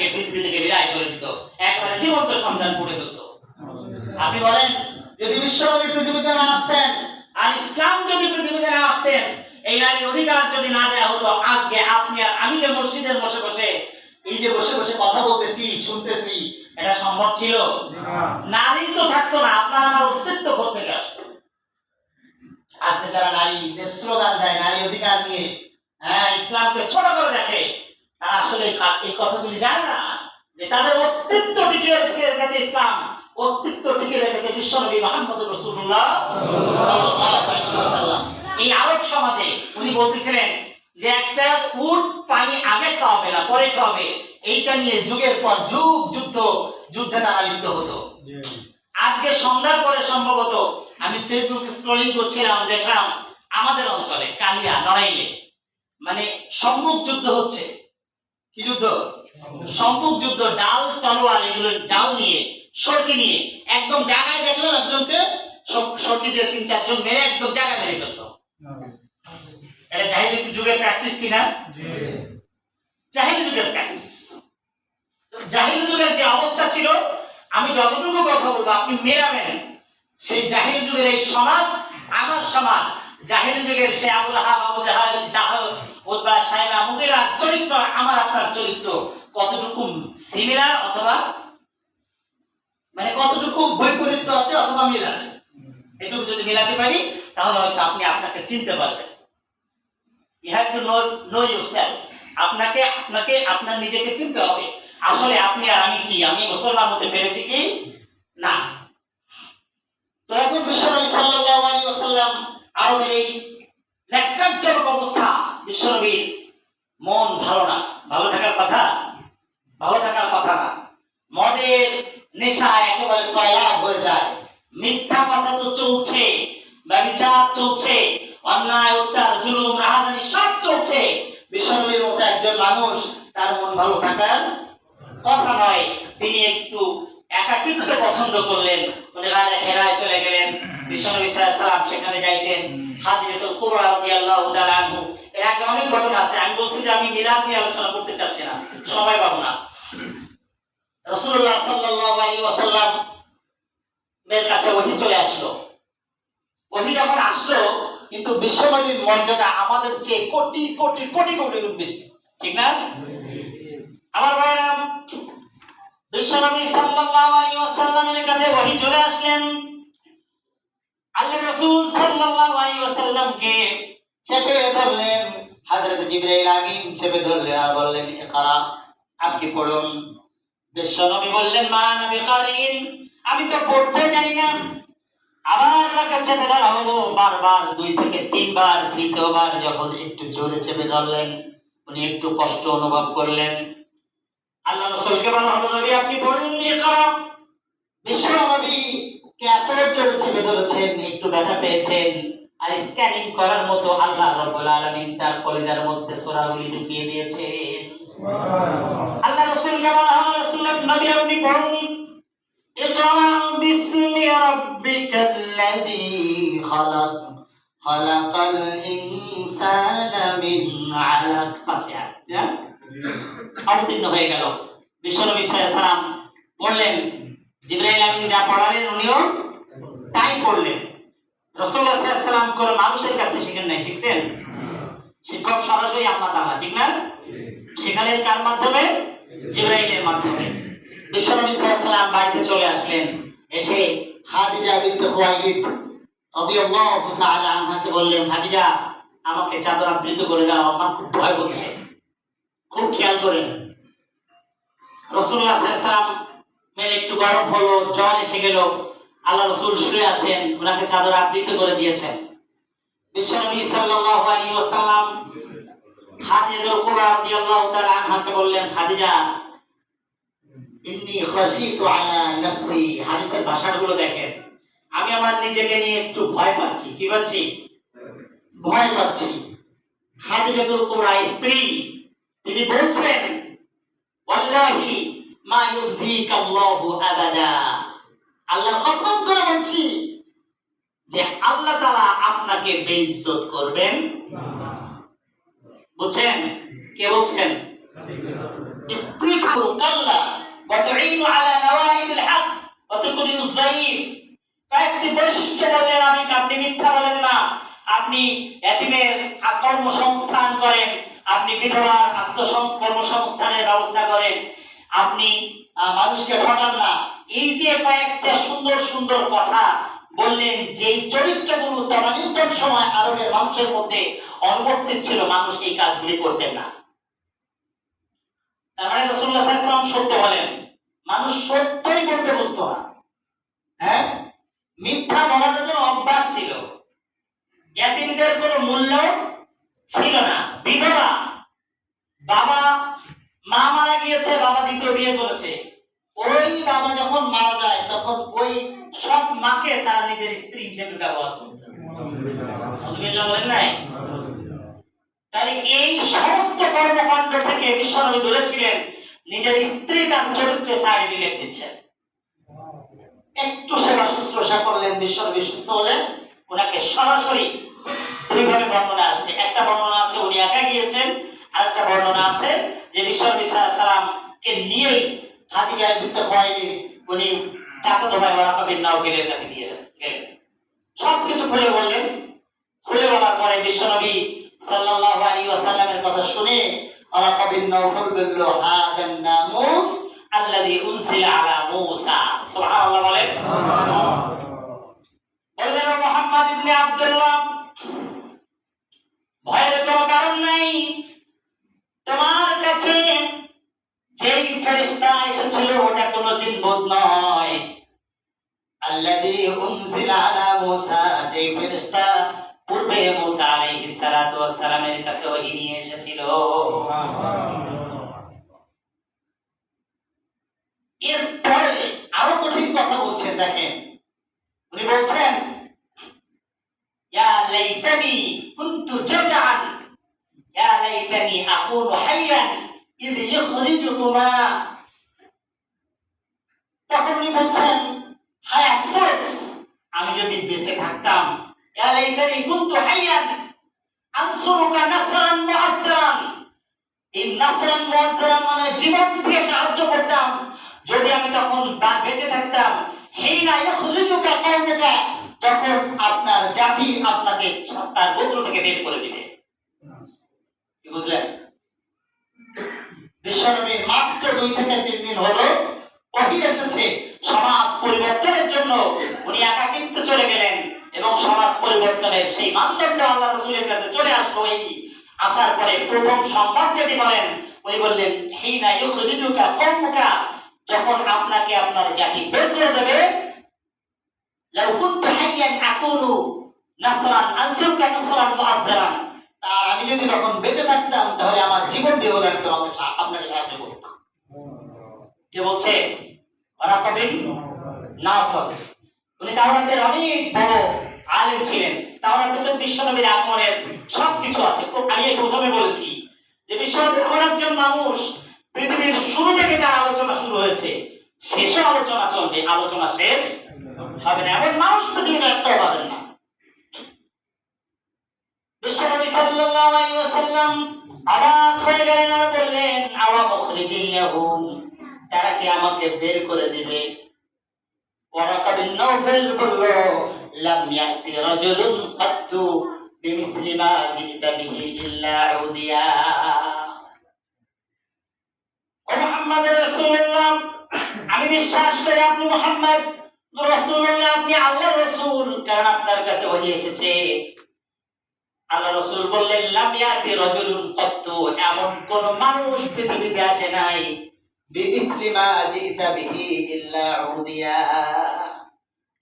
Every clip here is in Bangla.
আপনাকে পৃথিবী থেকে বিদায় করে দিত, একবারে জীবন্ত সন্তান করে দিত। আপনি বলেন, যদি বিশ্বনবী পৃথিবীতে না আসতেন আর ইসলাম যদি পৃথিবীতে না আসতেন, এই নারীর অধিকার যদি না দেওয়া হতো, আজকে আপনি আর আমি যে মসজিদের বসে বসে এই যে বসে বসে কথা বলতেছি, শুনতেছি, এটা সম্ভব ছিল? নারী তো থাকতো না, আপনার আমার অস্তিত্ব কোত্থেকে আসতো? আজকে যারা নারীদের স্লোগান দেয় নারী অধিকার নিয়ে, ইসলামকে ছোট করে দেখে, তারা আসলে এই কথাগুলি জানে না যে তাদের অস্তিত্ব টিকে রেখেছে ইসলাম, অস্তিত্ব টিকে রেখেছে বিশ্বনবী মুহাম্মদ রাসূলুল্লাহ সাল্লাল্লাহু আলাইহি ওয়াসাল্লাম। এই আরব সমাজে উনি বলতেছিলেন যে একটা উট পানি আগে খাওয়াবে না পরে খাওয়াবে, এইটা নিয়ে যুগের পর যুগ যুদ্ধে তারা লিপ্ত হতো। আজকে সন্ধ্যার পরে সম্ভবত আমি ফেসবুক স্ক্রলিং করছিলাম, দেখলাম আমাদের অঞ্চলে কালিয়া নড়াইলে মানে সম্মুখ যুদ্ধ হচ্ছে। কি যুদ্ধ? সম্মুখ যুদ্ধ। ডাল তলোয়ার এগুলো ডাল নিয়ে সরকি নিয়ে একদম জায়গায় দেখলাম একজনকে সরকি দিয়ে ৩-৪ জন মেরে একদম জায়গায় মেরে ফেলতো। এটা জাহিলি যুগের প্র্যাকটিস কিনা? জাহিলি যুগের প্র্যাকটিস। জাহিলি যুগের যে অবস্থা ছিল, আমি যতটুকু কথা বলবো আপনি মেলাবেন, সেই জাহিলি যুগের এই সমাজ আমার সমাজ, জাহিলি যুগের সে আবু লাহাব, আবু জাহল, উতবা, সাইবা, মুগীরা চরিত্র আমার আপনার চরিত্র কতটুকু সিমিলার অথবা মানে কতটুকু বৈপরীত্য আছে অথবা মিল আছে, এটুকু যদি মিলাতে পারি তাহলে হয়তো আপনি আপনাকে চিনতে পারবেন। You have to know yourself. আপনাকে আপনার নিজেকে চিনতে হবে। আসলে আপনি আর আমি কি, আমি মুসলমান হতে পেরেছি কি না। তো এখন বিশ্বনবী সাল্লাল্লাহু আলাইহি ওয়াসাল্লাম আরবের এই ন্যাক্কারজনক অবস্থা, বিশ্বনবীর মন ভালো না। ভালো থাকার কথা না। মদের নেশায় একেবারে সয়লাব হয়ে যায়। মিথ্যা কথা তো চলছে, ব্যভিচার চলছে, অন্যায় অত্যাচার জুলুম রাহাজানি সব চলছে। বিশ্বনবীর মতো একজন মানুষ, তার মন ভালো থাকার কথা নয়। তিনি একটু একাকিত্ব পছন্দ করলেন, উনি গায়ে হেরায় চলে গেলেন। বিশ্বনবী সাল্লাল্লাহু আলাইহি ওয়াসাল্লাম সেখানে যাইতেন। খাদিজাতুল কুবরা রাদিয়াল্লাহু তাআলা আনহু, এর আগে অনেক ঘটনা আছে, আমি বলছি যে আমি মিলাদ নিয়ে আলোচনা করতে চাচ্ছি না, সময় পাবো না। রাসূলুল্লাহ সাল্লাল্লাহু আলাইহি ওয়াসাল্লাম এর কাছে ওহী চলে আসলো। ওহী যখন আসলো, কিন্তু বিশ্বনবীর মর্যাদা আমাদের চেয়ে কোটি কোটি কোটি কোটি গুণ বেশি, ঠিক না? আমার ভাইরা, বিশ্বনবী সাল্লাল্লাহু আলাইহি ওয়াসাল্লামের কাছে ওহী চলে আসলেন। আল্লাহর রাসূল সাল্লাল্লাহু আলাইহি ওয়াসাল্লামকে চেপে ধরলেন, হযরত জিবরাইল আমিন চেপে ধরলেন আর বললেন, ইকরা, আপনি পড়ুন। বিশ্বনবী বললেন, মা নবী কারীন, আমি তো পড়তে জানি না। আবার আমাকে চেপে ধরা হলো বারবার, 2 থেকে 3 বার। তৃতীয়বার যখন একটু জোরে চেপে ধরলেন, উনি একটু কষ্ট অনুভব করলেন। আল্লাহ রাসূলকে বলা হলো, নবী আপনি পড়ুন, ইকরা। বিশ্বনবী কে এত জোরে চেপে ধরেছেন, একটু ব্যথা পেয়েছেন, আর স্ক্যানিং করার মতো আল্লাহ রাব্বুল আলামিন তার কলিজার মধ্যে সূরাগুলি ঢুকিয়ে দিয়েছেন। সুবহানাল্লাহ। আল্লাহ রাসূলকে বলা হলো, রাসূলুল্লাহ নবী আপনি পড়ুন, ইকরা বিসমি রাব্বিকাল্লাযী খালাক, খালাকাল ইনসানা মিন আলাক। পাঁচটা অবতীর্ণ হয়ে গেল। বিশ্বনবী সাল্লাল্লাহু আলাইহি ওয়াসাল্লাম বললেন, জিবরাইল আমিন যা পড়ালেন উনিও তাই পড়লেন। রাসূলুল্লাহ সাল্লাল্লাহু আলাইহি ওয়াসাল্লাম কোন মানুষের কাছে শিখেন নাই, শিখছেন? শিক্ষক সরাসরি আল্লাহ তাআলা, ঠিক না? শেখালেন কার মাধ্যমে? জিবরাইলের মাধ্যমে। বিশ্বনবী সাল্লাল্লাহু আলাইহি ওয়াসাল্লাম বাড়িতে চলে আসলেন। এসে খাদিজা বিনতে খুয়াইলিদ রাদিয়াল্লাহু তাআলা আনহাকে বললেন, খাদিজা আমাকে চাদর আবৃত করে দাও, আমার খুব ভয় হচ্ছে। খুব খেয়াল করেন, রাসূলুল্লাহ সাল্লাল্লাহু আলাইহি ওয়াসাল্লাম মেরে একটু গরম হলো, জ্বর এসে গেল। আল্লাহ রাসূল শুয়ে আছেন, ওনাকে চাদর আবৃত করে দিয়েছেন। বিশ্বনবী সাল্লাল্লাহু আলাইহি ওয়াসাল্লাম খাদিজাতুল কুবরা রাদিয়াল্লাহু তাআলা আনহাকে বললেন, খাদিজা ইন্নী খাশিতু আলা নাফসি। হাদিসের ভাষাগুলো দেখেন, আমি আমার নিজেকে নিয়ে একটু ভয় পাচ্ছি। কি পাচ্ছি? ভয় পাচ্ছি। খাদিজাতুল কুবরা স্ত্রী, তিনি বলছেন, ওয়াল্লাহি মা ইউযিকাল্লাহু আবাদা, আল্লাহর কসম করে বলছি যে আল্লাহ তাআলা আপনাকে বেইজ্জত করবেন না। বুঝছেন? কে বলছেন? স্ত্রী দাল্লা ওয়া তুঈনু আলা নাওয়াইবিল হক ওয়া তুকরিমুজ যায়ীফ। কয়েকটি বৈশিষ্ট্য বললেন, আপনি মিথ্যা বলেন না, আপনি এতিমের কর্মসংস্থান করেন, আপনি বিধবার কর্মসংস্থানের ব্যবস্থা করেন, আপনি মানুষকে ঠকান না। এই যে কয়েকটা সুন্দর সুন্দর কথা বললেন, যেই চরিত্রগুলো তদানীন্তন সময় আরবের মানুষের মধ্যে অনুপস্থিত ছিল, মানুষ এই কাজগুলি করতেন না। তার মানে রাসূলুল্লাহ সাল্লাল্লাহু আলাইহি ওয়াসাল্লাম সত্য বলেন, মানুষ সত্যই বলতে বুঝতো না। হ্যাঁ, মিথ্যা বলাটা যেন অভ্যাস ছিল। ইয়াতীমদের কোনো মূল্য ছিল না। বিধবা, বাবা মা মারা গিয়েছে, বাবা দ্বিতীয় বিয়ে করেছে, ওই বাবা যখন মারা যায় তখন ওই সব মাকে তারা নিজের স্ত্রী হিসেবে ব্যবহার করত। আলহামদুলিল্লাহ বলেন নাই? তাহলে এই সমস্ত কর্মকাণ্ড থেকে বিশ্বনবী দূরে ছিলেন। নিজের স্ত্রী তার চরিত্রে সার্টিফিকেট দিচ্ছেন। একটু সেবা শুশ্রূষা করলেন, বিশ্বনবী সুস্থ হলেন, ওনাকে সরাসরি দুইভাবে বর্ণনা আসছে। একটা বর্ণনা আছে উনি একা গিয়েছেন, আর একটা বর্ণনা আছে যে বিশ্বনবী সাল্লাল্লাহু আলাইহি ওয়াসাল্লাম কে নিয়েই খাদিজা বিনতে খুয়াইলিদ উনি চাচাতো ভাই ওয়ারাকা বিন নাওফালের কাছে দিয়ে গেলেন। সবকিছু খুলে বললেন। খুলে বলার পরে বিশ্বনবী সাল্লাল্লাহু আলাইহি ওয়াসাল্লামের কথা শুনে ওয়ারাকা বিন নাওফাল বলল, হাদান নামুস আল্লাযী উনসিলা আলা মূসা। সুবহানাল্লাহ বলেন। বললেন, ও মুহাম্মদ ইবনে আব্দুল্লাহ, ভয়ের কোনো কারণ নাই। তোমার কাছে যেই ফেরেশতা এসেছিল ওটা কোনো জিনভূত নয়। আল্লাযী উনসিলা আলা মূসা, যেই ফেরেশতা পূর্বে মূসা আলাইহিস সালাতু ওয়াস সালামের কাছে ওহী নিয়ে এসেছিল। এরপরে আরো কঠিন কথা বলছেন, দেখেন উনি বলছেন, ইয়া লাইতানি কুনতু জাযআন ইয়া লাইতানি আকুনু হাইয়ান ইয ইখরিজুকুমা। তখন উনি বলছেন, হায় আফসোস, আমি যদি বেঁচে থাকতাম, ইয়া লাইতানি কুনতু হাইয়ান আনসুরুকা নাসরান মুআজ্জারান। এই নাসরান মুআজ্জারান মানে জীবন দিয়ে সাহায্য করতাম, যদি আমি তখন বেঁচে থাকতাম। হিনা ইখরিজুকা কওমুকা, তখন আপনার জাতি আপনাকে তার গোত্র থেকে বের করে দিবে। কি বুঝলেন? বিশ্বনবী মাত্র 2 থেকে 3 দিন হলো ওহী এসেছে সমাজ পরিবর্তনের জন্য, উনি একাকিত্বে চলে গেলেন এবং সমাজ পরিবর্তনের সেই মানদণ্ড আল্লাহ রাসূলের কাছে চলে আসলো। এই আসার পরে প্রথম সংবাদ যেটি বলেন, উনি বললেন, হিনা ইখরিজুকা কওমুকা, যখন আপনাকে আপনার জাতি বের করে দেবে, লাউ কুনতু হাইয়ান আকুনু নাসরান আনসুরকা নাসরান মুআজ্জারান, আর আমি যদি তখন বেঁচে থাকতাম তাহলে আমার জীবন দিয়ে আমি আপনাকে সাহায্য করতাম। কে বলছে? Waraqa bin Nawfal. উনি তাওরাতের অনেক বড় আলেম ছিলেন। তাওরাতে তো বিশ্বনবীর আগমনের সবকিছু আছে। আমি প্রথমে বলেছি যে বিশ্বনবী এমন একজন মানুষ, পৃথিবীর শুরু থেকে তার আলোচনা শুরু হয়েছে, শেষও আলোচনা চলবে, আলোচনা শেষ হবে না। এমন মানুষ পৃথিবীতে একটাও পাবেন না। বিশ্বনবী সাল্লাল্লাহু আলাইহি ওয়াসাল্লাম অবাক হয়ে গেলেন আর বললেন, আওয়া মুখরিজিয়াহুম, তারা কি আমাকে বের করে দিবে? ওয়ারাকা বিন নাওফাল বলল, লাম ইয়াতি রাজুলুন কাত্তু বিমিথলি মা জিতা বিহি ইল্লা উদিয়া। ও মুহাম্মদ রাসূলুল্লাহ, আমি বিশ্বাস করি আপনি মুহাম্মদ রাসূলুল্লাহ, আপনি আল্লাহর রাসূল, কারণ আপনার কাছে ওহী এসেছে। আল্লাহ রাসূল বললেন, লাম ইয়াতি রাজুলুন কাত্তু, এমন কোন মানুষ পৃথিবীতে আসে নাই, বিমিথলি মা জিতা বিহি ইল্লা উদিয়া,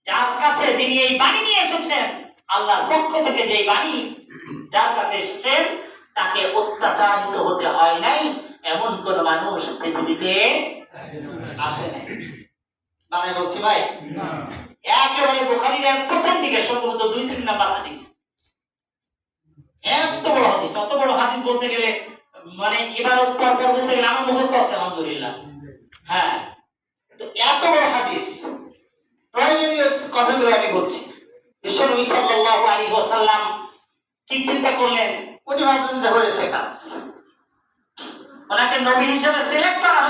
যার কাছে যিনি এই বাণী নিয়ে এসেছেন, আল্লাহর পক্ষ থেকে যেই বাণী যার কাছে এসেছেন, তাকে অত্যাচারিত হতে হয় নাই, এমন কোন মানুষ পৃথিবীতে আসে নাই। মানে বলছি ভাই, একেবারে বুখারীর প্রথম দিকে সম্ভবত 2-3 নাম্বার হাদিস, এত বড় হাদিস। অত বড় হাদিস বলতে গেলে মানে ইবারত পর পর বলতে গেলে আমার মুখস্থ আছে আলহামদুলিল্লাহ। হ্যাঁ, তো এত বড় হাদিস, প্রয়োজনীয় কথাগুলো আমি বলছি। বিশ্বনবী সাল্লাল্লাহু আলাইহি ওয়াসাল্লাম কি চিন্তা করলেন? উনি ভাবলেন যে হয়েছে কাজ, ওনাকে নবী হিসেবে সিলেক্ট করা